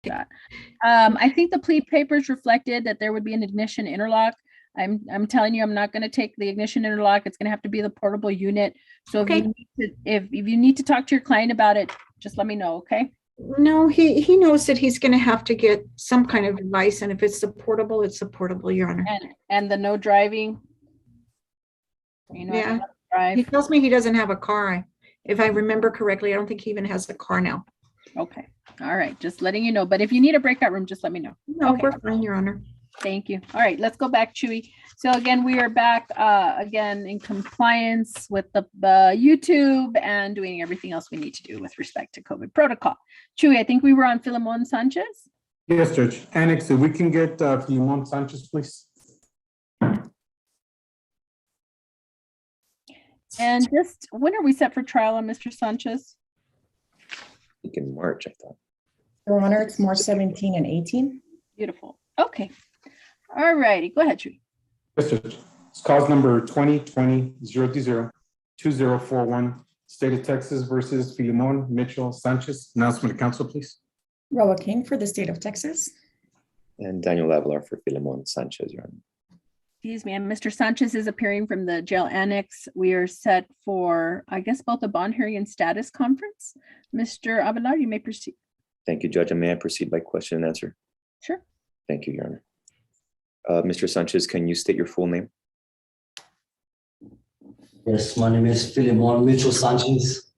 that. I think the plea papers reflected that there would be an ignition interlock. I'm telling you, I'm not going to take the ignition interlock. It's going to have to be the portable unit. So Okay. if you need to talk to your client about it, just let me know, okay? No, he knows that he's going to have to get some kind of advice, and if it's supportable, it's supportable, Your Honor. And the no driving. You know, Yeah. drive. He tells me he doesn't have a car. If I remember correctly, I don't think he even has a car now. Okay. All right. Just letting you know. But if you need a breakout room, just let me know. No, Okay. we're fine, Your Honor. Thank you. All right, let's go back, Chewy. So again, we are back again in compliance with the YouTube and doing everything else we need to do with respect to COVID protocol. Chewy, I think we were on Filemon Sanchez. Yes, Judge. Annex, if we can get Filemon Sanchez, please. And just when are we set for trial on Mr. Sanchez? I think in March, I thought. Your Honor, it's March 17 and 18. Beautiful. Okay. All righty. Go ahead, Chewy. Yes, Judge. It's cause number 2020-020-2041, State of Texas versus Filemon Mitchell Sanchez. Announcement to council, please. Roa King for the state of Texas. And Daniel Avalar for Filemon Sanchez, Your Honor. Excuse me. And Mr. Sanchez is appearing from the jail annex. We are set for, I guess, both a bond hearing and status conference. Mr. Avalar, you may proceed. Thank you, Judge. And may I proceed by question and answer? Sure. Thank you, Your Honor. Mr. Sanchez, can you state your full name? Yes, my name is Filemon Mitchell Sanchez.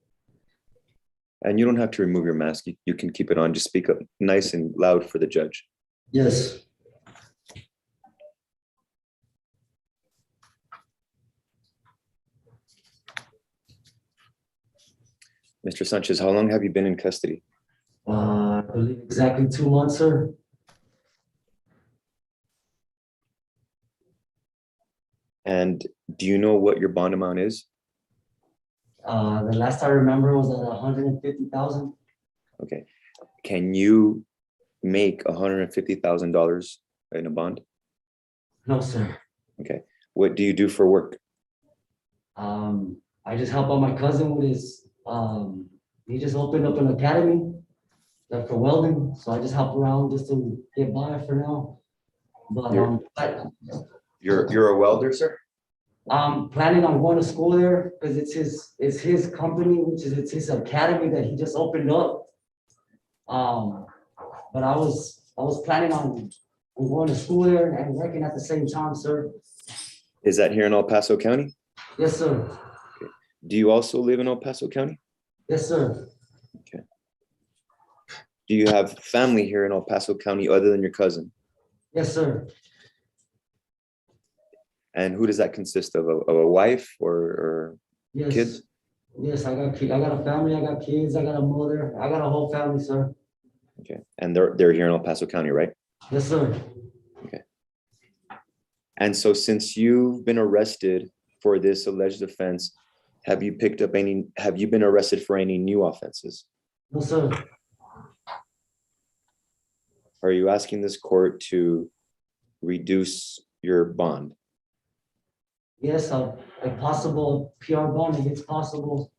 And you don't have to remove your mask. You can keep it on. Just speak up nice and loud for the judge. Yes. Mr. Sanchez, how long have you been in custody? I believe exactly 2 months, sir. And do you know what your bond amount is? The last I remember was at 150,000. Okay. Can you make $150,000 in a bond? No, sir. Okay. What do you do for work? I just help out my cousin with his, he just opened up an academy like for welding. So I just help around just to get by for now. But You're a welder, sir? I'm planning on going to school there because it's his company, it's his academy that he just opened up. But I was planning on going to school there and working at the same time, sir. Is that here in El Paso County? Yes, sir. Okay. Do you also live in El Paso County? Yes, sir. Okay. Do you have family here in El Paso County other than your cousin? Yes, sir. And who does that consist of? A wife or Yes. kids? Yes, I got kids. I got a family. I got kids. I got a mother. I got a whole family, sir. Okay. And they're here in El Paso County, right? Yes, sir. Okay. And so since you've been arrested for this alleged offense, have you been arrested for any new offenses? No, sir. Are you asking this court to reduce your bond? Yes, if possible, PR bond, if it's possible.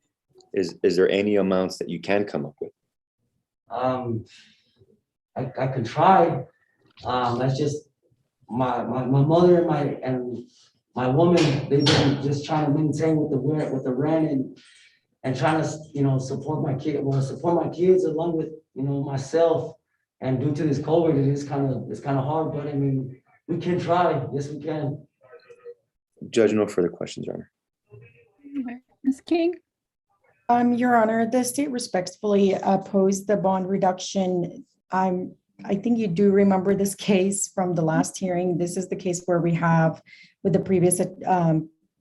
Is there any amounts that you can come up with? I could try. That's just my mother and my woman. They've been just trying to maintain with the rent and trying to support my kid. Well, support my kids along with myself. And due to this COVID, it's kind of hard. But I mean, we can try. Yes, we can. Judge, no further questions, Your Honor. Ms. King? Your Honor, the state respectfully opposed the bond reduction. I think you do remember this case from the last hearing. This is the case where we have with the previous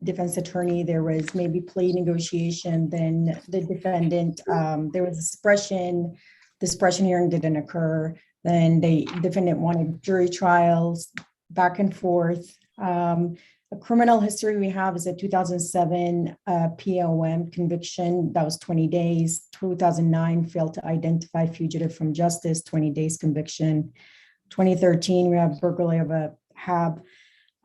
defense attorney, there was maybe plea negotiation, then the defendant, there was a suppression. The suppression hearing didn't occur. Then the defendant wanted jury trials, back and forth. A criminal history we have is a 2007 POM conviction. That was 20 days. 2009, failed to identify fugitive from justice, 20 days conviction. 2013, we have burglary of a HAB.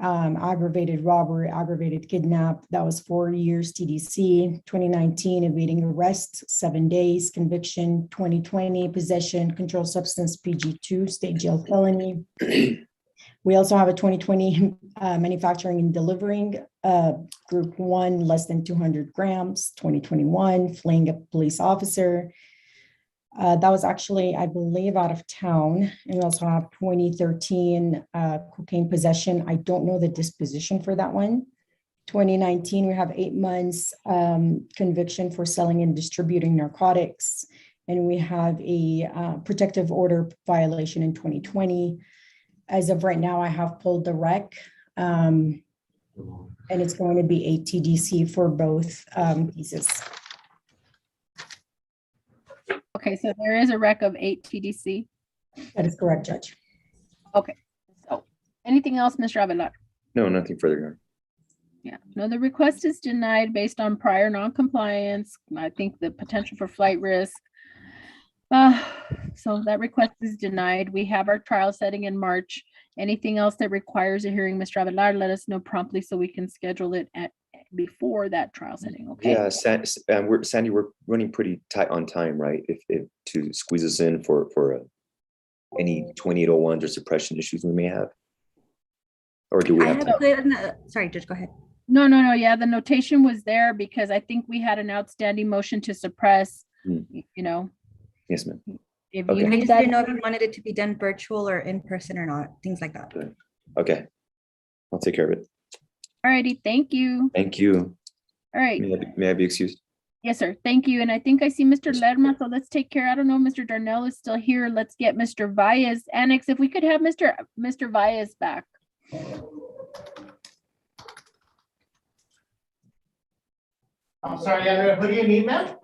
aggravated robbery, aggravated kidnap, that was 4 years TDC. 2019, evading arrest, 7 days, conviction. 2020, possession, controlled substance, PG2, state jail felony. We also have a 2020 manufacturing and delivering, group 1, less than 200 grams. 2021, fleeing a police officer. That was actually, I believe, out of town. And we also have 2013 cocaine possession. I don't know the disposition for that one. 2019, we have 8 months conviction for selling and distributing narcotics. And we have a protective order violation in 2020. As of right now, I have pulled the rec. And it's going to be a TDC for both pieces. Okay, so there is a rec of 8 TDC. That is correct, Judge. Okay, so anything else, Mr. Avelar? No, nothing further. Your Honor. Yeah, no, the request is denied based on prior non-compliance. I think the potential for flight risk. So that request is denied. We have our trial setting in March. Anything else that requires a hearing, Mr. Avelar, let us know promptly so we can schedule it before that trial setting, okay? Yeah, Sandy, we're running pretty tight on time, right? If to squeeze us in for any 2801s or suppression issues we may have, or do we I have have time? put in the, sorry, Judge, go ahead. No, yeah, the notation was there because I think we had an outstanding motion to suppress, you know. Yes, ma'am. If Okay. you I need just that, didn't know if you wanted it to be done virtual or in person or not, things like that. Okay, I'll take care of it. all righty, thank you. Thank you. All right, May I be excused? yes, sir, thank you. And I think I see Mr. Lerma, so let's take care. I don't know, Mr. Darnell is still here. Let's get Mr. Valles. Annex, if we could have Mr. Valles back. I'm sorry, Your Honor, who do you need, ma'am?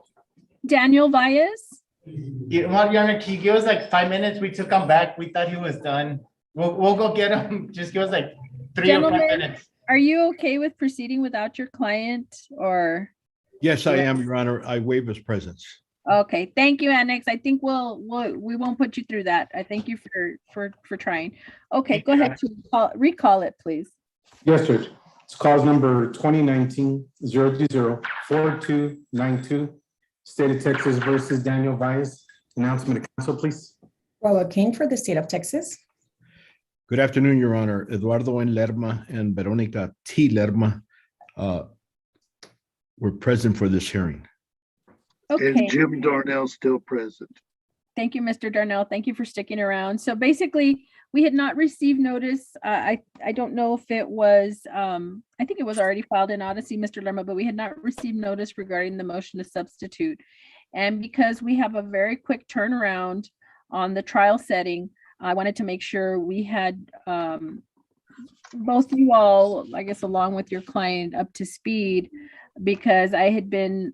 Daniel Valles? Your Honor, can you give us like 5 minutes? We took him back. We thought he was done. We'll go get him. Just give us like 3 or 5 Gentlemen, minutes. Are you okay with proceeding without your client or? Yes, I am, Your Honor. I waive his presence. Okay, thank you, Annex. I think we won't put you through that. I thank you for trying. Okay, go ahead to recall it, please. Yes, Judge. It's cause number 2019-020-4292, State of Texas versus Daniel Valles. Announcement to council, please. Roa King for the state of Texas. Good afternoon, Your Honor. Eduardo N. Lerma and Veronica T. Lerma were present for this hearing. Okay, And Jim Darnell still present. thank you, Mr. Darnell. Thank you for sticking around. So basically, we had not received notice. I don't know if it was, I think it was already filed in Odyssey, Mr. Lerma, but we had not received notice regarding the motion to substitute. And because we have a very quick turnaround on the trial setting, I wanted to make sure we had both you all, I guess, along with your client up to speed, because I had been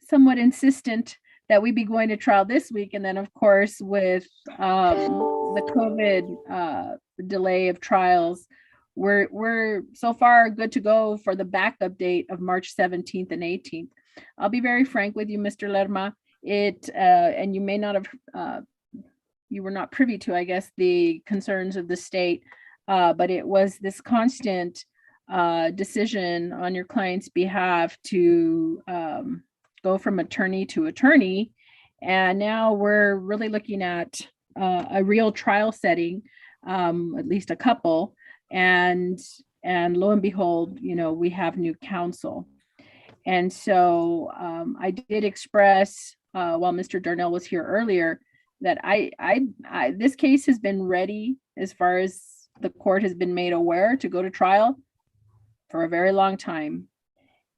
somewhat insistent that we be going to trial this week. And then of course, with the COVID delay of trials, we're so far good to go for the backup date of March 17th and 18th. I'll be very frank with you, Mr. Lerma. And you may not have, you were not privy to, I guess, the concerns of the state, but it was this constant decision on your client's behalf to go from attorney to attorney. And now we're really looking at a real trial setting, at least a couple. And lo and behold, we have new counsel. And so I did express while Mr. Darnell was here earlier that this case has been ready as far as the court has been made aware to go to trial for a very long time.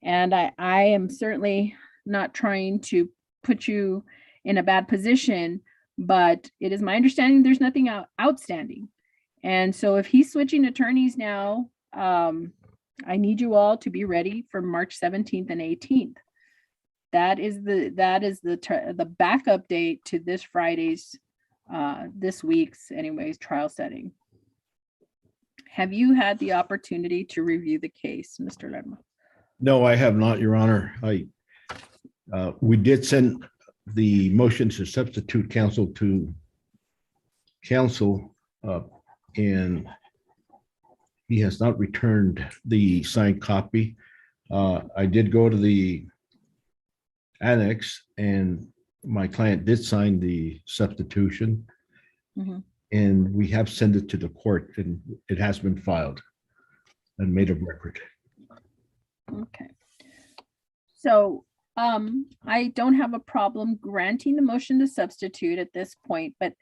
And I am certainly not trying to put you in a bad position, but it is my understanding there's nothing outstanding. And so if he's switching attorneys now, I need you all to be ready for March 17th and 18th. That is the backup date to this Friday's, this week's anyways, trial setting. Have you had the opportunity to review the case, Mr. Lerma? No, I have not, Your Honor. We did send the motion to substitute counsel to counsel, and he has not returned the signed copy. I did go to the annex and my client did sign the substitution. Mhm. And we have sent it to the court and it has been filed and made of record. Okay. So I don't have a problem granting the motion to substitute at this point, but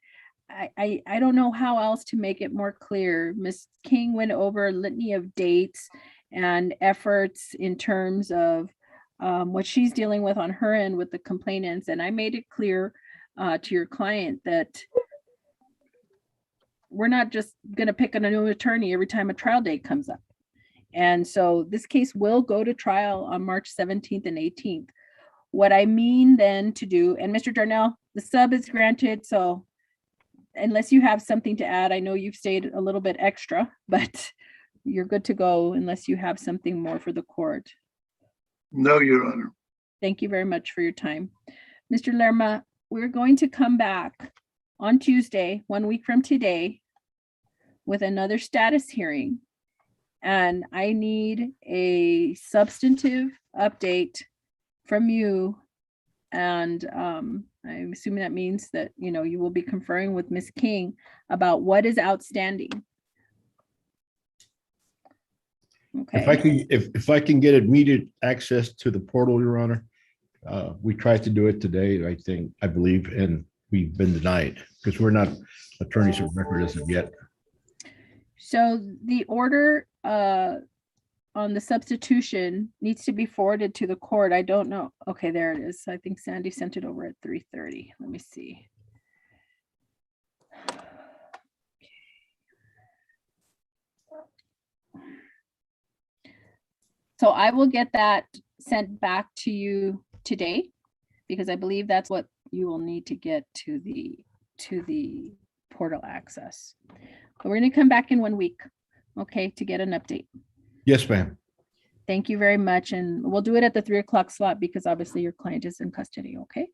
I don't know how else to make it more clear. Ms. King went over a litany of dates and efforts in terms of what she's dealing with on her end with the complainants. And I made it clear to your client that we're not just going to pick a new attorney every time a trial date comes up. And so this case will go to trial on March 17th and 18th. What I mean then to do, and Mr. Darnell, the sub is granted. So unless you have something to add, I know you've stayed a little bit extra, but you're good to go unless you have something more for the court. No, Your Honor. Thank you very much for your time. Mr. Lerma, we're going to come back on Tuesday, 1 week from today, with another status hearing. And I need a substantive update from you. And I'm assuming that means that, you know, you will be conferring with Ms. King about what is outstanding. Okay. If I can get immediate access to the portal, Your Honor, we tried to do it today, I believe, and we've been denied because we're not attorneys of record as of yet. So the order on the substitution needs to be forwarded to the court. I don't know. Okay, there it is. I think Sandy sent it over at 3:30. Let me see. So I will get that sent back to you today because I believe that's what you will need to get to the portal access. But we're going to come back in 1 week, okay, to get an update. Yes, ma'am. Thank you very much. And we'll do it at the 3 o'clock slot because obviously your client is in custody, okay?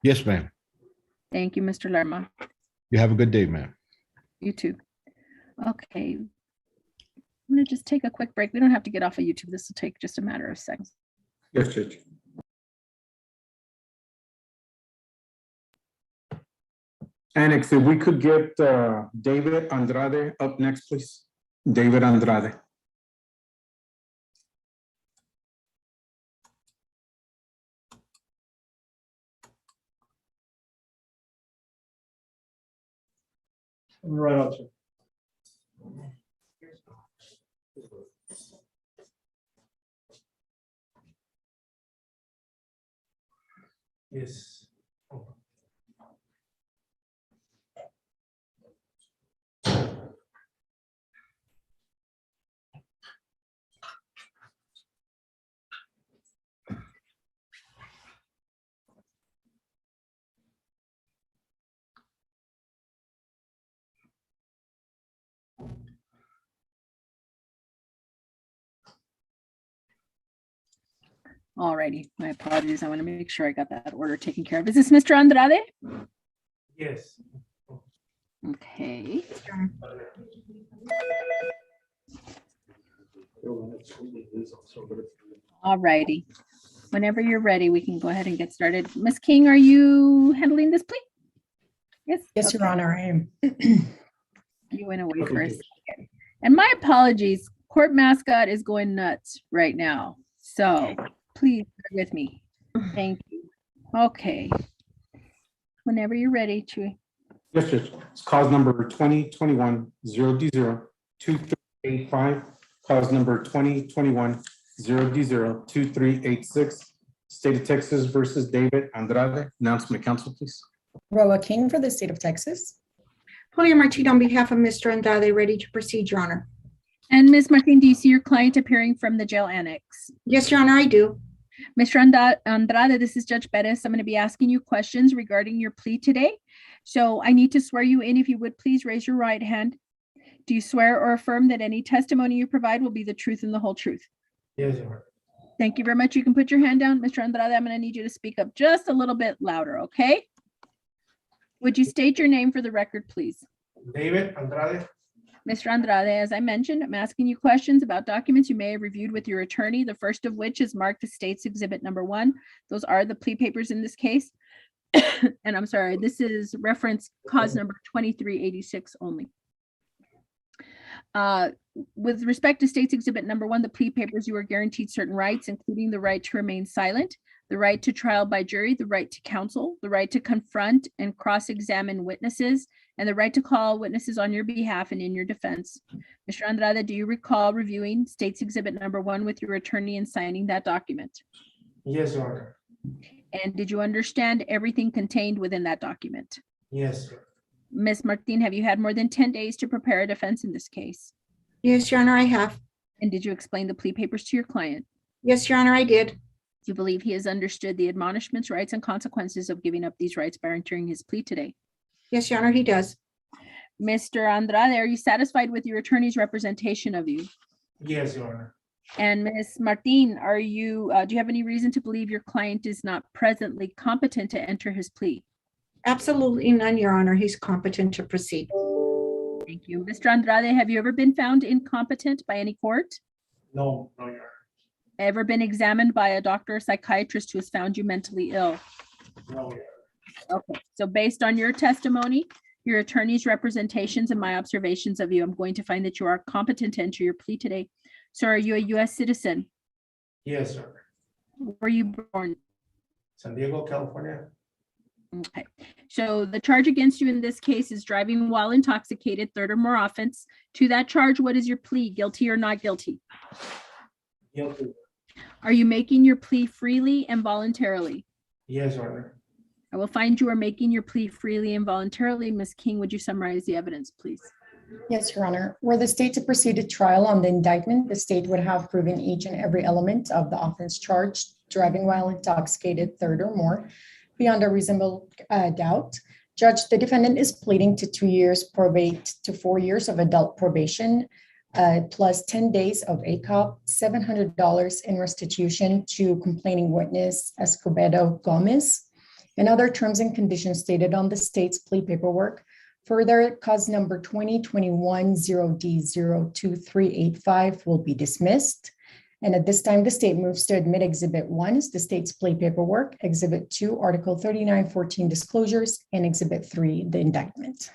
Yes, ma'am. Thank you, Mr. Lerma. You have a good day, ma'am. You too. Okay. I'm going to just take a quick break. We don't have to get off of YouTube. This will take just a matter of seconds. Yes, Judge. Annex, if we could get David Andrade up next, please. David Andrade. Right on, sir. Yes. All righty. My apologies. I want to make sure I got that order taken care of. Is this Mr. Andrade? Yes. Okay. All righty. Whenever you're ready, we can go ahead and get started. Ms. King, are you handling this, please? Yes. Yes, Okay. Your Honor, I am. You went away for a second. And my apologies. Court mascot is going nuts right now. So please bear with me. Thank you. Okay. Whenever you're ready, Chewy. Yes, Judge. It's cause number 2021-0D0-2385. Cause number 2021-0D0-2386. State of Texas versus David Andrade. Announcement of counsel, please. Roa King for the state of Texas. Julia Martin on behalf of Mr. Andrade, ready to proceed, Your Honor. And Ms. Martin, do you see your client appearing from the jail annex? Yes, Your Honor, I do. Mr. Andrade, this is Judge Perez. I'm going to be asking you questions regarding your plea today. So I need to swear you in. If you would please raise your right hand. Do you swear or affirm that any testimony you provide will be the truth and the whole truth? Yes, Your Honor. Thank you very much. You can put your hand down. Mr. Andrade, I'm going to need you to speak up just a little bit louder, okay? Would you state your name for the record, please? David Andrade. Mr. Andrade, as I mentioned, I'm asking you questions about documents you may have reviewed with your attorney, the first of which is marked as State's Exhibit Number 1. Those are the plea papers in this case. And I'm sorry, this is reference cause number 2386 only. With respect to State's Exhibit Number 1, the plea papers, you are guaranteed certain rights, including the right to remain silent, the right to trial by jury, the right to counsel, the right to confront and cross-examine witnesses, and the right to call witnesses on your behalf and in your defense. Mr. Andrade, do you recall reviewing State's Exhibit Number 1 with your attorney and signing that document? Yes, Your Honor. And did you understand everything contained within that document? Yes, sir. Ms. Martin, have you had more than 10 days to prepare a defense in this case? Yes, Your Honor, I have. And did you explain the plea papers to your client? Yes, Your Honor, I did. Do you believe he has understood the admonishments, rights, and consequences of giving up these rights by entering his plea today? Yes, Your Honor, he does. Mr. Andrade, are you satisfied with your attorney's representation of you? Yes, Your Honor. And Ms. Martin, do you have any reason to believe your client is not presently competent to enter his plea? Absolutely none, Your Honor. He's competent to proceed. Thank you. Mr. Andrade, have you ever been found incompetent by any court? No, Your Honor. Ever been examined by a doctor or psychiatrist who has found you mentally ill? No, Your Honor. Okay, so based on your testimony, your attorney's representations, and my observations of you, I'm going to find that you are competent to enter your plea today. So are you a U.S. citizen? Yes, sir. Where were you born? San Diego, California. Okay, so the charge against you in this case is driving while intoxicated, third or more offense. To that charge, what is your plea? Guilty or not guilty? Guilty. Are you making your plea freely and voluntarily? Yes, Your Honor. I will find you are making your plea freely and voluntarily. Ms. King, would you summarize the evidence, please? Yes, Your Honor. Were the state to proceed to trial on the indictment, the state would have proven each and every element of the offense charged, driving while intoxicated, third or more, beyond a reasonable doubt. Judge, the defendant is pleading to 2 years probate to 4 years of adult probation, plus 10 days of ACOP, $700 in restitution to complaining witness Escobedo Gomez, and other terms and conditions stated on the state's plea paperwork. Further, cause number 2021-0D02385 will be dismissed. And at this time, the state moves to admit Exhibit 1 is the state's plea paperwork, Exhibit 2, Article 3914 disclosures, and Exhibit 3, the indictment.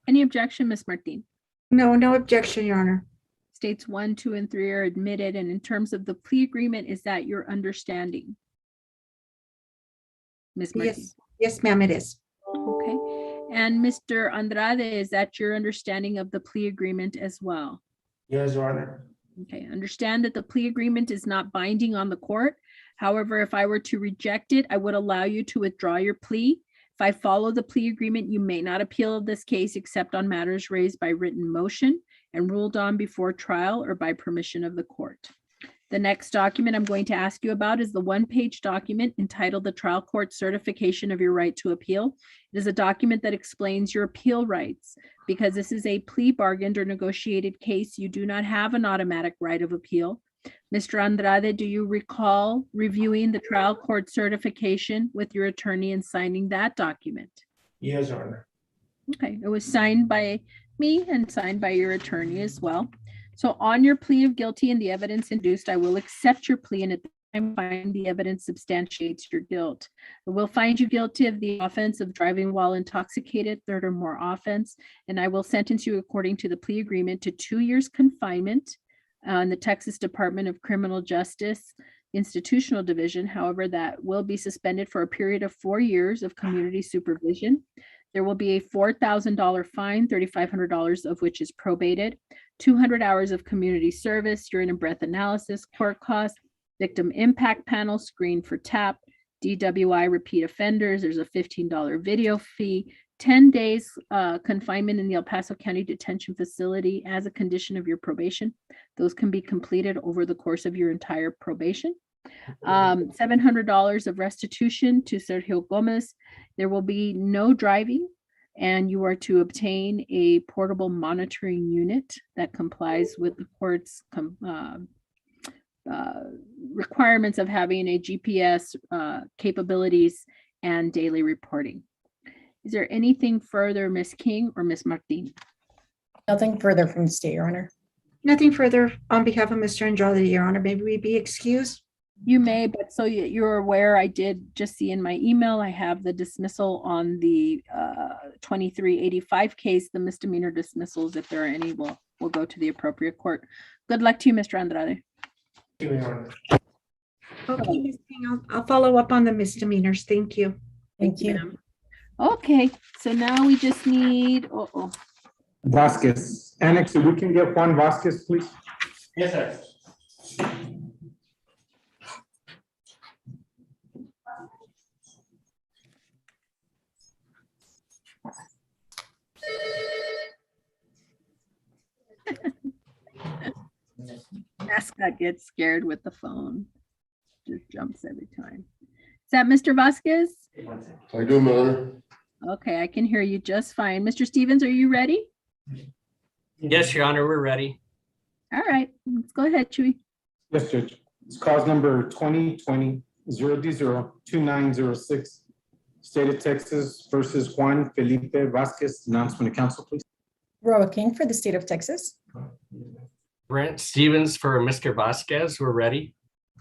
Any objection, Ms. Martin? No, no objection, Your Honor. States 1, 2, and 3 are admitted. And in terms of the plea agreement, is that your understanding? Ms. Martin? Yes, yes, ma'am, it is. Okay. And Mr. Andrade, is that your understanding of the plea agreement as well? Yes, Your Honor. Okay, understand that the plea agreement is not binding on the court. However, if I were to reject it, I would allow you to withdraw your plea. If I follow the plea agreement, you may not appeal this case except on matters raised by written motion and ruled on before trial or by permission of the court. The next document I'm going to ask you about is the one-page document entitled The Trial Court Certification of Your Right to Appeal. It is a document that explains your appeal rights. Because this is a plea bargained or negotiated case, you do not have an automatic right of appeal. Mr. Andrade, do you recall reviewing the trial court certification with your attorney and signing that document? Yes, Your Honor. Okay, it was signed by me and signed by your attorney as well. So on your plea of guilty and the evidence induced, I will accept your plea and at the time find the evidence substantiates your guilt. I will find you guilty of the offense of driving while intoxicated, third or more offense, and I will sentence you according to the plea agreement to 2 years confinement in the Texas Department of Criminal Justice Institutional Division. However, that will be suspended for a period of 4 years of community supervision. There will be a $4,000 fine, $3,500 of which is probated, 200 hours of community service, urine and breath analysis, court costs, victim impact panel, screen for TAP, DWI repeat offenders. There's a $15 video fee, 10 days confinement in the El Paso County Detention Facility as a condition of your probation. Those can be completed over the course of your entire probation. $700 of restitution to Sergio Gomez. There will be no driving, and you are to obtain a portable monitoring unit that complies with the court's requirements of having a GPS capabilities and daily reporting. Is there anything further, Ms. King or Ms. Martin? Nothing further from the state, Your Honor. Nothing further on behalf of Mr. Andrade, Your Honor. Maybe we be excused? You may, but so you're aware, I did just see in my email, I have the dismissal on the 2385 case, the misdemeanor dismissals, if there are any, will go to the appropriate court. Good luck to you, Mr. Andrade. Thank you, Your Honor. Okay, Ms. King, I'll follow up on the misdemeanors. Thank you. Thank you. ma'am. Okay, so now we just need, Vasquez. Annex, if we can get Juan Vasquez, please. Yes, sir. mascot gets scared with the phone. Just jumps every time. Is that Mr. Vasquez? I do, Your Honor. Okay, I can hear you just fine. Mr. Stevens, are you ready? Yes, Your Honor, we're ready. All right, let's go ahead, Chewy. Yes, Judge. It's cause number 2020-0D02906. State of Texas versus Juan Felipe Vasquez. Announcement to council, please. Roa King for the state of Texas. Brent Stevens for Mr. Vasquez, we're ready.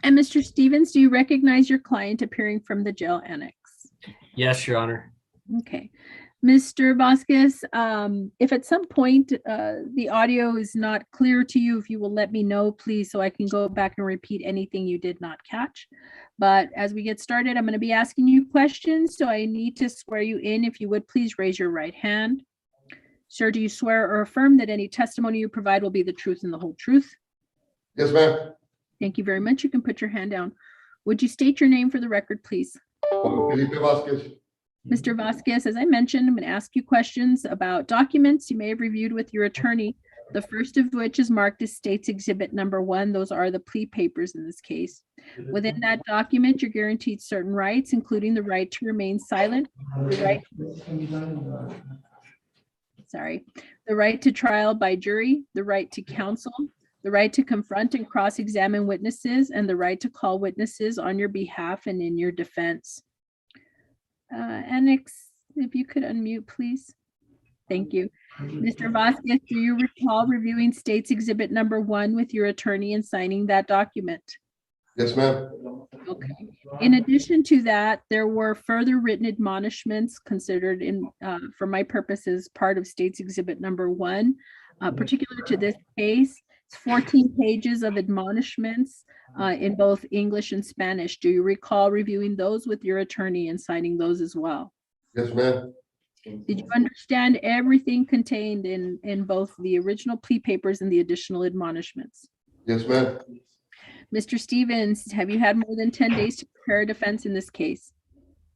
And Mr. Stevens, do you recognize your client appearing from the jail annex? Yes, Your Honor. Okay. Mr. Vasquez, if at some point the audio is not clear to you, if you will let me know, please, so I can go back and repeat anything you did not catch. But as we get started, I'm going to be asking you questions, so I need to swear you in. If you would, please raise your right hand. Sir, do you swear or affirm that any testimony you provide will be the truth and the whole truth? Yes, ma'am. Thank you very much. You can put your hand down. Would you state your name for the record, please? Juan Felipe Vasquez. Mr. Vasquez, as I mentioned, I'm going to ask you questions about documents you may have reviewed with your attorney, the first of which is marked as State's Exhibit Number 1. Those are the plea papers in this case. Within that document, you're guaranteed certain rights, including the right to remain silent, the right to trial by jury, the right to counsel, the right to confront and cross-examine witnesses, and the right to call witnesses on your behalf and in your defense. Annex, if you could unmute, please. Thank you. Mr. Vasquez, do you recall reviewing State's Exhibit Number 1 with your attorney and signing that document? Yes, ma'am. Okay. In addition to that, there were further written admonishments considered in, for my purposes, part of State's Exhibit Number 1, particular to this case. It's 14 pages of admonishments in both English and Spanish. Do you recall reviewing those with your attorney and signing those as well? Yes, ma'am. Did you understand everything contained in both the original plea papers and the additional admonishments? Yes, ma'am. Mr. Stevens, have you had more than 10 days to prepare a defense in this case?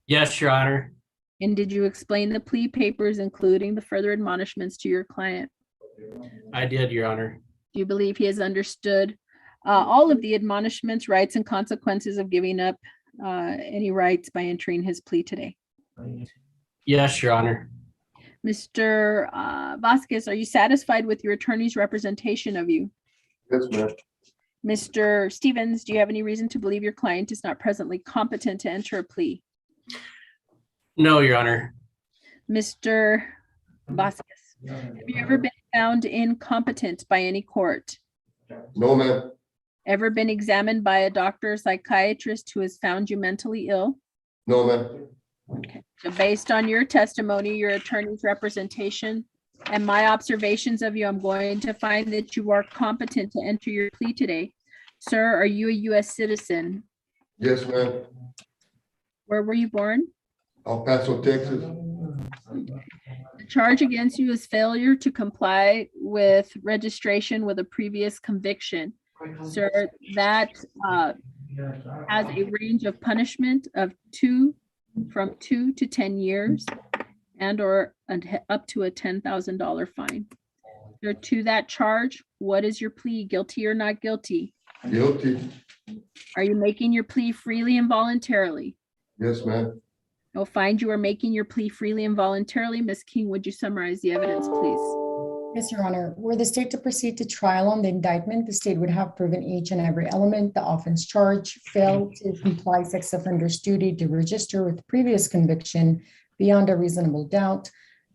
Yes, Your Honor. And did you explain the plea papers, including the further admonishments, to your client? I did, Your Honor. Do you believe he has understood all of the admonishments, rights, and consequences of giving up any rights by entering his plea today? Yes, Your Honor. Mr. Vasquez, are you satisfied with your attorney's representation of you? Yes, ma'am. Mr. Stevens, do you have any reason to believe your client is not presently competent to enter a plea? No, Your Honor. Mr. Vasquez, have you ever been found incompetent by any court? No, ma'am. Ever been examined by a doctor or psychiatrist who has found you mentally ill? No, ma'am. Okay, so based on your testimony, your attorney's representation, and my observations of you, I'm going to find that you are competent to enter your plea today. Sir, are you a U.S. citizen? Yes, ma'am. Where were you born? El Paso, Texas. The charge against you is failure to comply with registration with a previous conviction. Sir, that has a range of punishment of from 2 to 10 years and or up to a $10,000 fine. Sir, to that charge, what is your plea, guilty or not guilty? Guilty. Are you making your plea freely and voluntarily? Yes, ma'am. I'll find you are making your plea freely and voluntarily. Ms. King, would you summarize the evidence, please? Yes, Your Honor. Were the state to proceed to trial on the indictment, the state would have proven each and every element, the offense charge, failed to comply sex offender's duty to register with previous conviction beyond a reasonable doubt,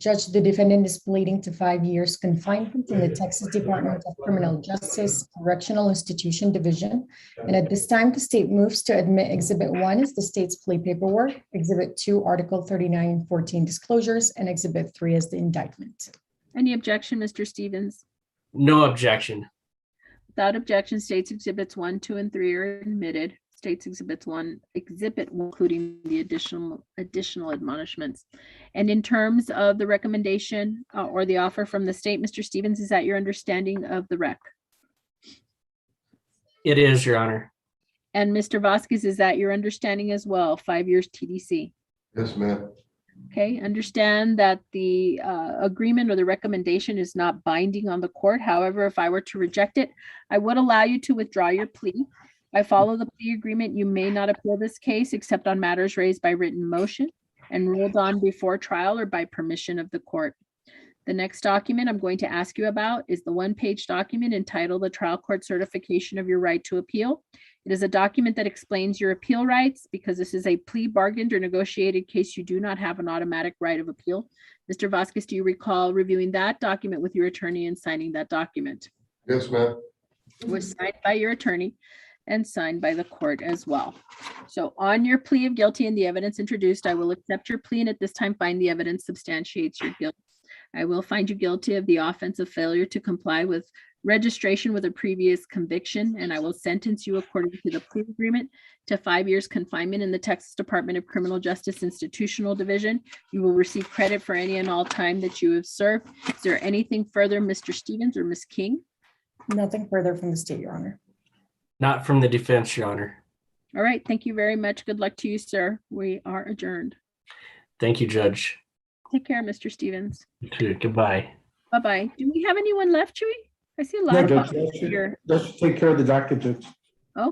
Judge, the defendant is pleading to 5 years confinement in the Texas Department of Criminal Justice Correctional Institution Division. And at this time, the state moves to admit Exhibit 1 is the state's plea paperwork, Exhibit 2, Article 39 and 14 disclosures, and Exhibit 3 is the indictment. Any objection, Mr. Stevens? No objection. Without objection, states exhibits 1, 2, and 3 are admitted. States exhibit 1, including the additional admonishments. And in terms of the recommendation or the offer from the state, Mr. Stevens, is that your understanding of the rec? It is, Your Honor. And Mr. Vasquez, is that your understanding as well? 5 years TDC. Yes, ma'am. Okay, understand that the agreement or the recommendation is not binding on the court. However, if I were to reject it, I would allow you to withdraw your plea. If I follow the plea agreement, you may not appeal this case except on matters raised by written motion and ruled on before trial or by permission of the court. The next document I'm going to ask you about is the one-page document entitled The Trial Court Certification of Your Right to Appeal. It is a document that explains your appeal rights. Because this is a plea bargained or negotiated case, you do not have an automatic right of appeal. Mr. Vasquez, do you recall reviewing that document with your attorney and signing that document? Yes, ma'am. It was signed by your attorney and signed by the court as well. So on your plea of guilty and the evidence introduced, I will accept your plea and at this time find the evidence substantiates your guilt. I will find you guilty of the offense of failure to comply with registration with a previous conviction, and I will sentence you according to the plea agreement to 5 years confinement in the Texas Department of Criminal Justice Institutional Division. You will receive credit for any and all time that you have served. Is there anything further, Mr. Stevens or Ms. King? Nothing further from the state, Your Honor. Not from the defense, Your Honor. All right, thank you very much. Good luck to you, sir. We are adjourned. Thank you, Judge. Take care, Mr. Stevens. You too. Goodbye. Bye-bye. Do we have anyone left, Chewy? I see a lot No, of Judge, buttons here. that should take care of the docket, Judge.